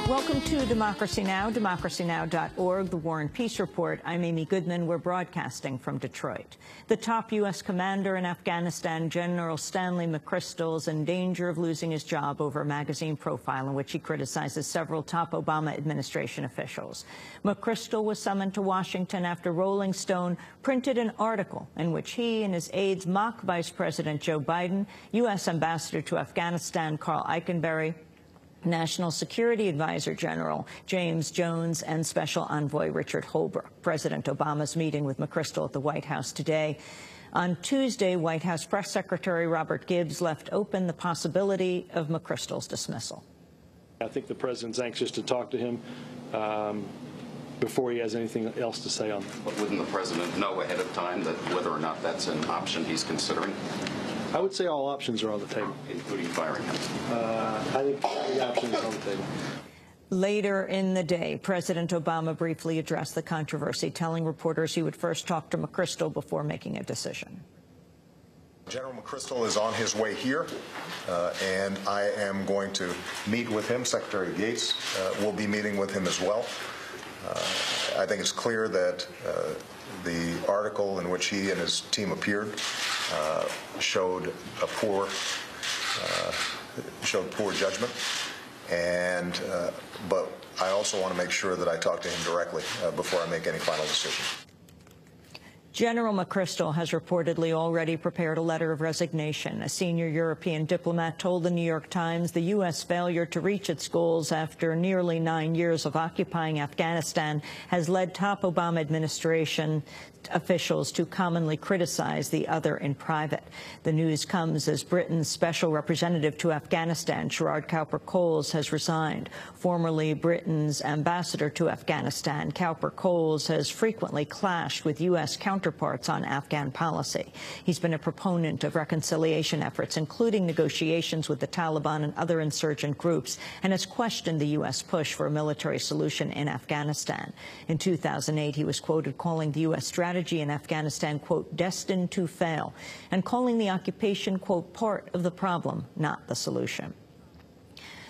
Welcome to Democracy Now!, democracynow.org, the War and Peace Report. I'm Amy Goodman. We're broadcasting from Detroit. The top U.S. commander in Afghanistan, General Stanley McChrystal, is in danger of losing his job over a magazine profile in which he criticizes several top Obama administration officials. McChrystal was summoned to Washington after Rolling Stone printed an article in which he and his aides mock Vice President Joe Biden, U.S. Ambassador to Afghanistan Carl Eikenberry, National Security Advisor General James Jones, and Special Envoy Richard Holbrooke. President Obama's meeting with McChrystal at the White House today. On Tuesday, White House Press Secretary Robert Gibbs left open the possibility of McChrystal's dismissal. I think the president's anxious to talk to him before he has anything else to say on that. But wouldn't the president know ahead of time that whether or not that's an option he's considering? I would say all options are on the table. Including firing him? I think the options are on the table. Later in the day, President Obama briefly addressed the controversy, telling reporters he would first talk to McChrystal before making a decision. General McChrystal is on his way here, and I am going to meet with him. Secretary Gates will be meeting with him as well. I think it's clear that the article in which he and his team appeared showed poor judgment, and but I also want to make sure that I talk to him directly before I make any final decision. General McChrystal has reportedly already prepared a letter of resignation. A senior European diplomat told the New York Times the U.S. failure to reach its goals after nearly 9 years of occupying Afghanistan has led top Obama administration officials to commonly criticize the other in private. The news comes as Britain's special representative to Afghanistan, Gerard Cowper-Coles, has resigned. Formerly Britain's ambassador to Afghanistan, Cowper-Coles has frequently clashed with U.S. counterparts on Afghan policy. He's been a proponent of reconciliation efforts, including negotiations with the Taliban and other insurgent groups, and has questioned the U.S. push for a military solution in Afghanistan. In 2008, he was quoted calling the U.S. strategy in Afghanistan, quote, destined to fail, and calling the occupation, quote, part of the problem, not the solution.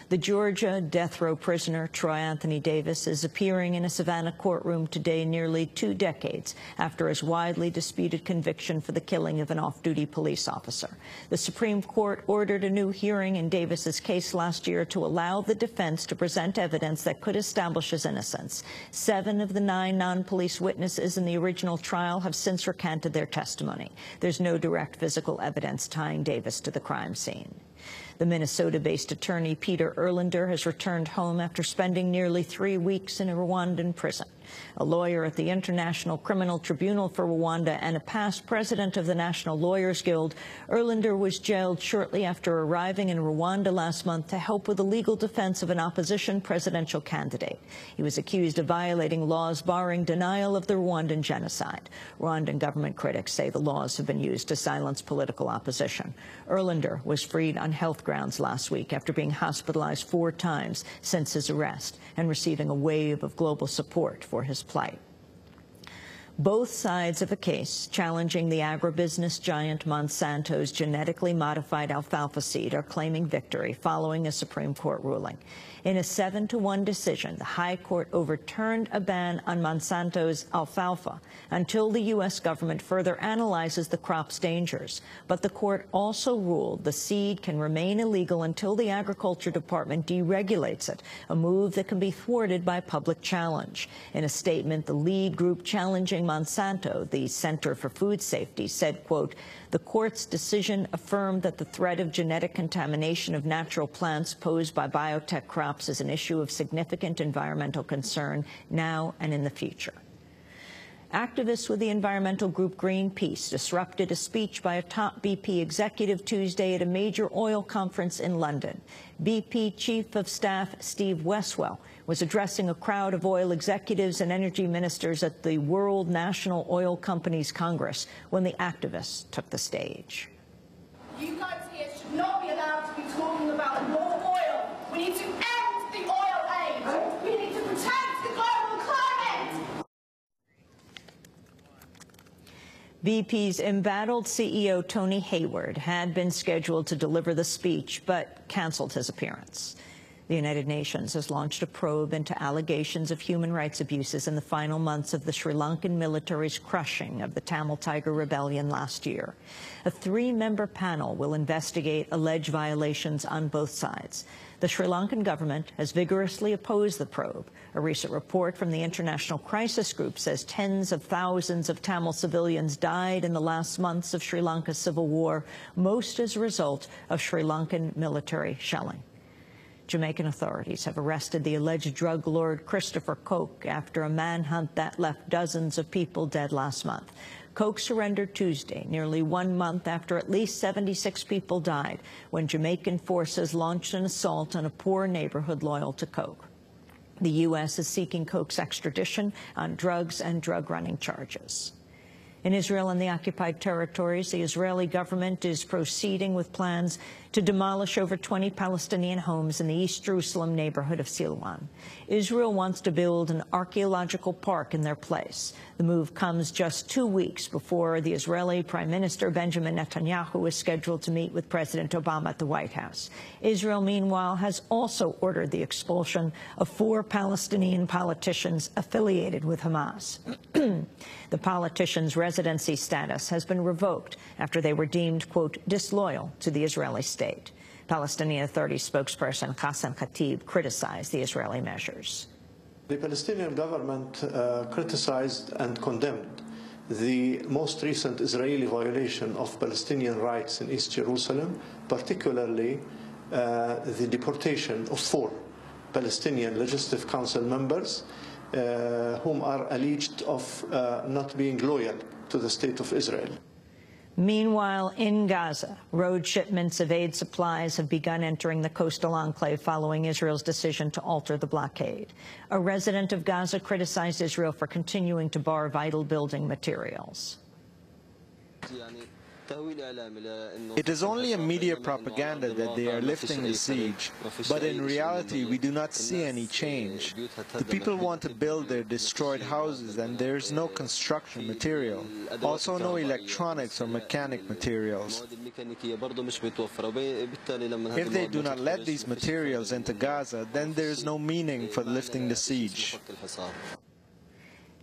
The Georgia death row prisoner, Troy Anthony Davis, is appearing in a Savannah courtroom today nearly 2 decades after his widely disputed conviction for the killing of an off-duty police officer. The Supreme Court ordered a new hearing in Davis's case last year to allow the defense to present evidence that could establish his innocence. 7 of the 9 non-police witnesses in the original trial have since recanted their testimony. There's no direct physical evidence tying Davis to the crime scene. The Minnesota-based attorney Peter Erlinder has returned home after spending nearly 3 weeks in a Rwandan prison. A lawyer at the International Criminal Tribunal for Rwanda and a past president of the National Lawyers Guild, Erlinder was jailed shortly after arriving in Rwanda last month to help with the legal defense of an opposition presidential candidate. He was accused of violating laws barring denial of the Rwandan genocide. Rwandan government critics say the laws have been used to silence political opposition. Erlinder was freed on health grounds last week after being hospitalized 4 times since his arrest and receiving a wave of global support for his plight. Both sides of a case challenging the agribusiness giant Monsanto's genetically modified alfalfa seed are claiming victory following a Supreme Court ruling. In a 7-to-1 decision, the High Court overturned a ban on Monsanto's alfalfa until the U.S. government further analyzes the crop's dangers. But the court also ruled the seed can remain illegal until the Agriculture Department deregulates it, a move that can be thwarted by public challenge. In a statement, the lead group challenging Monsanto, the Center for Food Safety, said, quote, the court's decision affirmed that the threat of genetic contamination of natural plants posed by biotech crops is an issue of significant environmental concern now and in the future. Activists with the environmental group Greenpeace disrupted a speech by a top BP executive Tuesday at a major oil conference in London. BP Chief of Staff Steve Westwell was addressing a crowd of oil executives and energy ministers at the World National Oil Companies Congress when the activists took the stage. You guys here should not be allowed to be talking about more oil. We need to end the oil age. We need to protect the global climate. BP's embattled CEO Tony Hayward had been scheduled to deliver the speech, but canceled his appearance. The United Nations has launched a probe into allegations of human rights abuses in the final months of the Sri Lankan military's crushing of the Tamil Tiger rebellion last year. A 3-member panel will investigate alleged violations on both sides. The Sri Lankan government has vigorously opposed the probe. A recent report from the International Crisis Group says tens of thousands of Tamil civilians died in the last months of Sri Lanka's civil war, most as a result of Sri Lankan military shelling. Jamaican authorities have arrested the alleged drug lord Christopher Koch after a manhunt that left dozens of people dead last month. Koch surrendered Tuesday, nearly 1 month after at least 76 people died when Jamaican forces launched an assault on a poor neighborhood loyal to Koch. The U.S. is seeking Koch's extradition on drugs and drug-running charges. In Israel and the occupied territories, the Israeli government is proceeding with plans to demolish over 20 Palestinian homes in the East Jerusalem neighborhood of Silwan. Israel wants to build an archaeological park in their place. The move comes just 2 weeks before the Israeli Prime Minister Benjamin Netanyahu is scheduled to meet with President Obama at the White House. Israel, meanwhile, has also ordered the expulsion of 4 Palestinian politicians affiliated with Hamas. The politicians' residency status has been revoked after they were deemed, quote, disloyal to the Israeli state. Palestinian Authority spokesperson Hassan Khatib criticized the Israeli measures. The Palestinian government criticized and condemned the most recent Israeli violation of Palestinian rights in East Jerusalem, particularly the deportation of 4 Palestinian Legislative Council members whom are alleged of not being loyal to the State of Israel. Meanwhile, in Gaza, road shipments of aid supplies have begun entering the coastal enclave following Israel's decision to alter the blockade. A resident of Gaza criticized Israel for continuing to bar vital building materials. It is only a media propaganda that they are lifting the siege, but in reality we do not see any change. The people want to build their destroyed houses and there is no construction material, also no electronics or mechanic materials. If they do not let these materials into Gaza, then there is no meaning for lifting the siege.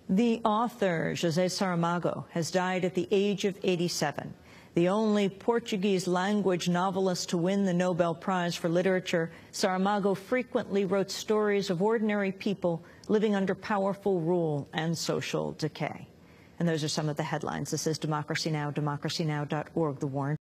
The author, José Saramago, has died at the age of 87. The only Portuguese-language novelist to win the Nobel Prize for Literature, Saramago frequently wrote stories of ordinary people living under powerful rule and social decay. And those are some of the headlines. This is Democracy Now!, democracynow.org, The War